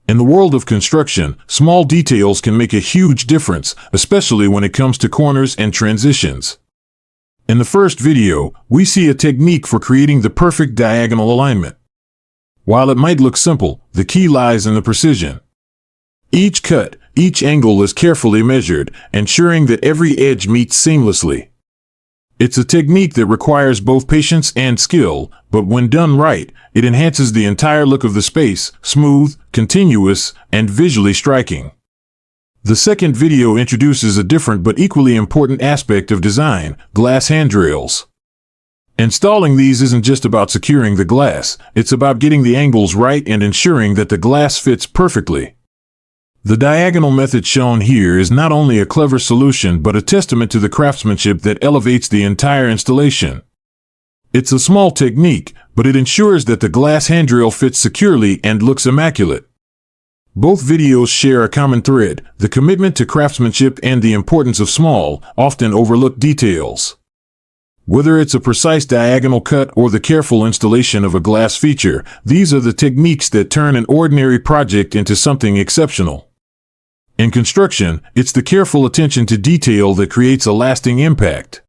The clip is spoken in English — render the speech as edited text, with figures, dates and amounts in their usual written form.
In the world of construction, small details can make a huge difference, especially when it comes to corners and transitions. In the first video, we see a technique for creating the perfect diagonal alignment. While it might look simple, the key lies in the precision. Each cut, each angle is carefully measured, ensuring that every edge meets seamlessly. It's a technique that requires both patience and skill, but when done right, it enhances the entire look of the space, smooth, continuous, and visually striking. The second video introduces a different but equally important aspect of design: glass handrails. Installing these isn't just about securing the glass, it's about getting the angles right and ensuring that the glass fits perfectly. The diagonal method shown here is not only a clever solution but a testament to the craftsmanship that elevates the entire installation. It's a small technique, but it ensures that the glass handrail fits securely and looks immaculate. Both videos share a common thread: the commitment to craftsmanship and the importance of small, often overlooked details. Whether it's a precise diagonal cut or the careful installation of a glass feature, these are the techniques that turn an ordinary project into something exceptional. In construction, it's the careful attention to detail that creates a lasting impact.